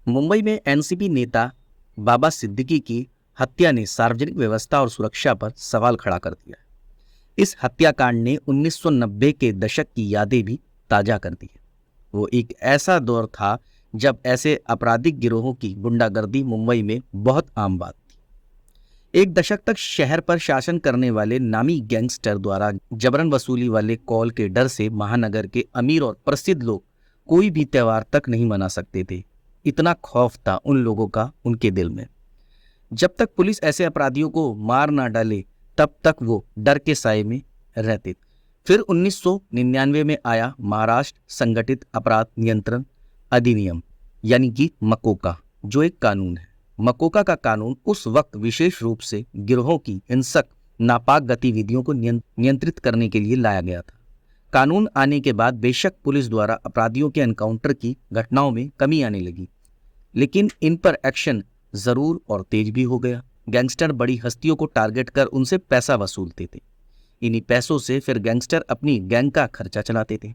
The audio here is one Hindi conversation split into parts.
मुंबई में एनसीपी नेता बाबा सिद्दीकी की हत्या ने सार्वजनिक व्यवस्था और सुरक्षा पर सवाल खड़ा कर दिया है। इस हत्याकांड ने 1990 के दशक की यादें भी ताजा कर दी है। वो एक ऐसा दौर था जब ऐसे आपराधिक गिरोहों की गुंडागर्दी मुंबई में बहुत आम बात थी। एक दशक तक शहर पर शासन करने वाले नामी गैंगस्टर द्वारा जबरन वसूली वाले कॉल के डर से महानगर के अमीर और प्रसिद्ध लोग कोई भी त्योहार तक नहीं मना सकते थे। इतना खौफ था उन लोगों का उनके दिल में। जब तक पुलिस ऐसे अपराधियों को मार ना डाले तब तक वो डर के साए में रहते थे। फिर 1999 में आया महाराष्ट्र संगठित अपराध नियंत्रण अधिनियम यानी कि मकोका, जो एक कानून है। मकोका का कानून उस वक्त विशेष रूप से गिरोहों की हिंसक नापाक गतिविधियों को नियंत्रित करने के लिए लाया गया था। कानून आने के बाद बेशक पुलिस द्वारा अपराधियों के एनकाउंटर की घटनाओं में कमी आने लगी, लेकिन इन पर एक्शन जरूर और तेज भी हो गया। गैंगस्टर बड़ी हस्तियों को टारगेट कर उनसे पैसा वसूलते थे। इन्हीं पैसों से फिर गैंगस्टर अपनी गैंग का खर्चा चलाते थे।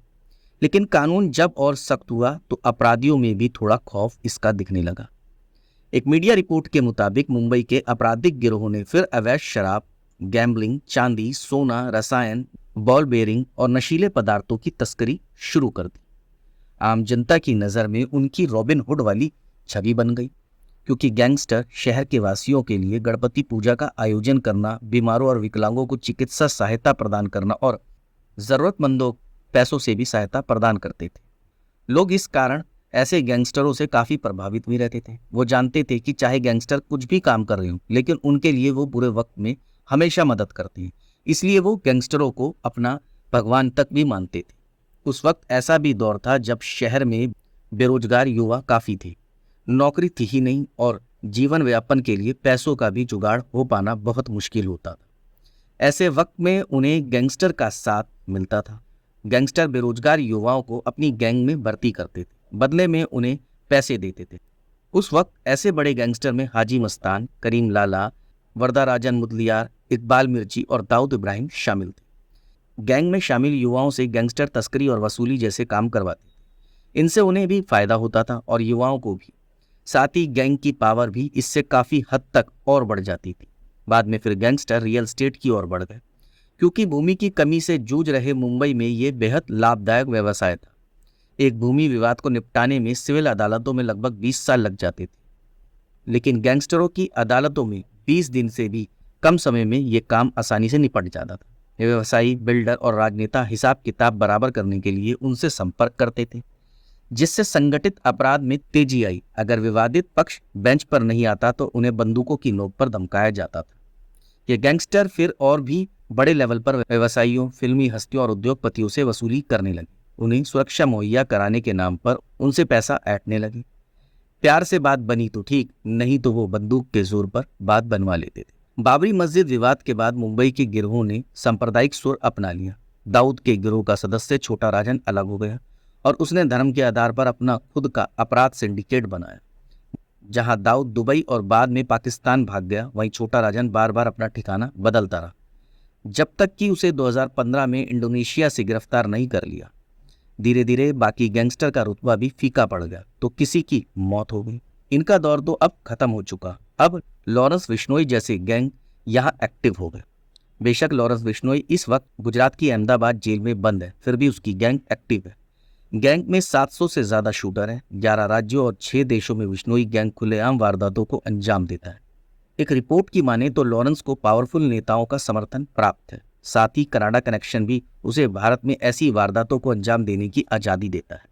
लेकिन कानून जब और सख्त हुआ तो अपराधियों में भी थोड़ा खौफ इसका दिखने लगा। एक मीडिया रिपोर्ट के मुताबिक मुंबई के आपराधिक गिरोहों ने फिर अवैध शराब, गैम्बलिंग, चांदी, सोना, रसायन, बॉल बेयरिंग और नशीले पदार्थों की तस्करी शुरू कर दी। आम जनता की नज़र में उनकी रॉबिन हुड वाली छवि बन गई, क्योंकि गैंगस्टर शहर के वासियों के लिए गणपति पूजा का आयोजन करना, बीमारों और विकलांगों को चिकित्सा सहायता प्रदान करना और जरूरतमंदों पैसों से भी सहायता प्रदान करते थे। लोग इस कारण ऐसे गैंगस्टरों से काफी प्रभावित भी रहते थे। वो जानते थे कि चाहे गैंगस्टर कुछ भी काम कर रहे हो, लेकिन उनके लिए वो बुरे वक्त में हमेशा मदद करते हैं। इसलिए वो गैंगस्टरों को अपना भगवान तक भी मानते थे। उस वक्त ऐसा भी दौर था जब शहर में बेरोजगार युवा काफी थे, नौकरी थी ही नहीं और जीवन व्यापन के लिए पैसों का भी जुगाड़ हो पाना बहुत मुश्किल होता था। ऐसे वक्त में उन्हें गैंगस्टर का साथ मिलता था। गैंगस्टर बेरोजगार युवाओं को अपनी गैंग में भर्ती करते थे, बदले में उन्हें पैसे देते थे। उस वक्त ऐसे बड़े गैंगस्टर में हाजी मस्तान, करीम लाला, वरदाराजन मुदलियार, इकबाल मिर्ची और दाऊद इब्राहिम शामिल थे। गैंग में शामिल युवाओं से गैंगस्टर तस्करी और वसूली जैसे काम करवाते थे। इनसे उन्हें भी फायदा होता था और युवाओं को भी। साथ ही गैंग की पावर भी इससे काफी हद तक और बढ़ जाती थी। बाद में फिर गैंगस्टर रियल एस्टेट की ओर बढ़ गए, क्योंकि भूमि की कमी से जूझ रहे मुंबई में ये बेहद लाभदायक व्यवसाय था। एक भूमि विवाद को निपटाने में सिविल अदालतों में लगभग 20 साल लग जाते थे, लेकिन गैंगस्टरों की अदालतों में 20 दिन से भी कम समय में ये काम आसानी से निपट जाता था। ये व्यवसायी, बिल्डर और राजनेता हिसाब किताब बराबर करने के लिए उनसे संपर्क करते थे, जिससे संगठित अपराध में तेजी आई। अगर विवादित पक्ष बेंच पर नहीं आता तो उन्हें बंदूकों की नोक पर धमकाया जाता था। ये गैंगस्टर फिर और भी बड़े लेवल पर व्यवसायियों, फिल्मी हस्तियों और उद्योगपतियों से वसूली करने लगे। उन्हें सुरक्षा मुहैया कराने के नाम पर उनसे पैसा ऐंठने लगे। प्यार से बात बनी तो ठीक, नहीं तो वो बंदूक के जोर पर बात बनवा लेते थे। बाबरी मस्जिद विवाद के बाद मुंबई के गिरोहों ने सांप्रदायिक सुर अपना लिया। दाऊद के गिरोह का सदस्य छोटा राजन अलग हो गया और उसने धर्म के आधार पर अपना खुद का अपराध सिंडिकेट बनाया। जहां दाऊद दुबई और बाद में पाकिस्तान भाग गया, वहीं छोटा राजन बार बार अपना ठिकाना बदलता रहा, जब तक कि उसे 2015 में इंडोनेशिया से गिरफ्तार नहीं कर लिया। धीरे धीरे बाकी गैंगस्टर का रुतबा भी फीका पड़ गया, तो किसी की मौत हो गई। इनका दौर तो अब खत्म हो चुका। अब लॉरेंस बिश्नोई जैसे गैंग यहाँ एक्टिव हो गए। बेशक लॉरेंस बिश्नोई इस वक्त गुजरात की अहमदाबाद जेल में बंद है, फिर भी उसकी गैंग एक्टिव है। गैंग में 700 से ज्यादा शूटर हैं। 11 राज्यों और 6 देशों में बिश्नोई गैंग खुलेआम वारदातों को अंजाम देता है। एक रिपोर्ट की माने तो लॉरेंस को पावरफुल नेताओं का समर्थन प्राप्त है। साथ ही कनाडा कनेक्शन भी उसे भारत में ऐसी वारदातों को अंजाम देने की आज़ादी देता है।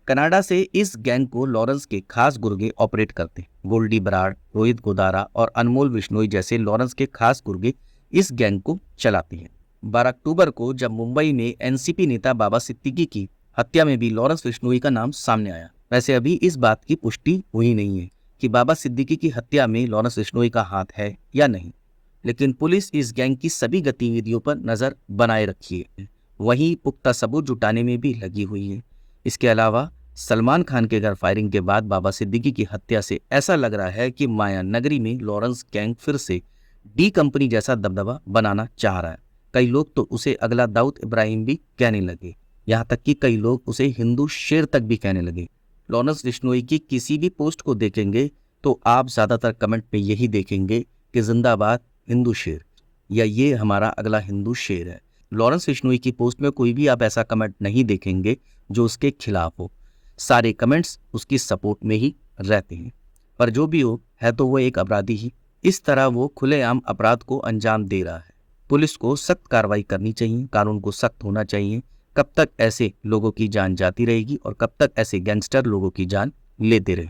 कनाडा से इस गैंग को लॉरेंस के खास गुर्गे ऑपरेट करते हैं। गोल्डी बराड़, रोहित गोदारा और अनमोल बिश्नोई जैसे लॉरेंस के खास गुर्गे इस गैंग को चलाते हैं। 12 अक्टूबर को जब मुंबई में एनसीपी नेता बाबा सिद्दीकी की हत्या में भी लॉरेंस बिश्नोई का नाम सामने आया। वैसे अभी इस बात की पुष्टि हुई नहीं है कि बाबा सिद्दीकी की हत्या में लॉरेंस बिश्नोई का हाथ है या नहीं, लेकिन पुलिस इस गैंग की सभी गतिविधियों पर नजर बनाए रखी है। वहीं पुख्ता सबूत जुटाने में भी लगी हुई है। इसके अलावा सलमान खान के घर फायरिंग के बाद बाबा सिद्दीकी की हत्या से ऐसा लग रहा है कि माया नगरी में लॉरेंस गैंग फिर से डी कंपनी जैसा दबदबा बनाना चाह रहा है। कई लोग तो उसे अगला दाऊद इब्राहिम भी कहने लगे, यहाँ तक कि कई लोग उसे हिंदू शेर तक भी कहने लगे। लॉरेंस बिश्नोई की किसी भी पोस्ट को देखेंगे तो आप ज़्यादातर कमेंट में यही देखेंगे कि जिंदाबाद हिंदू शेर या ये हमारा अगला हिंदू शेर है। लॉरेंस बिश्नोई की पोस्ट में कोई भी आप ऐसा कमेंट नहीं देखेंगे जो उसके खिलाफ हो। सारे कमेंट्स उसकी सपोर्ट में ही रहते हैं। पर जो भी हो, है तो वो एक अपराधी ही। इस तरह वो खुलेआम अपराध को अंजाम दे रहा है। पुलिस को सख्त कार्रवाई करनी चाहिए, कानून को सख्त होना चाहिए। कब तक ऐसे लोगों की जान जाती रहेगी और कब तक ऐसे गैंगस्टर लोगों की जान लेते रहे।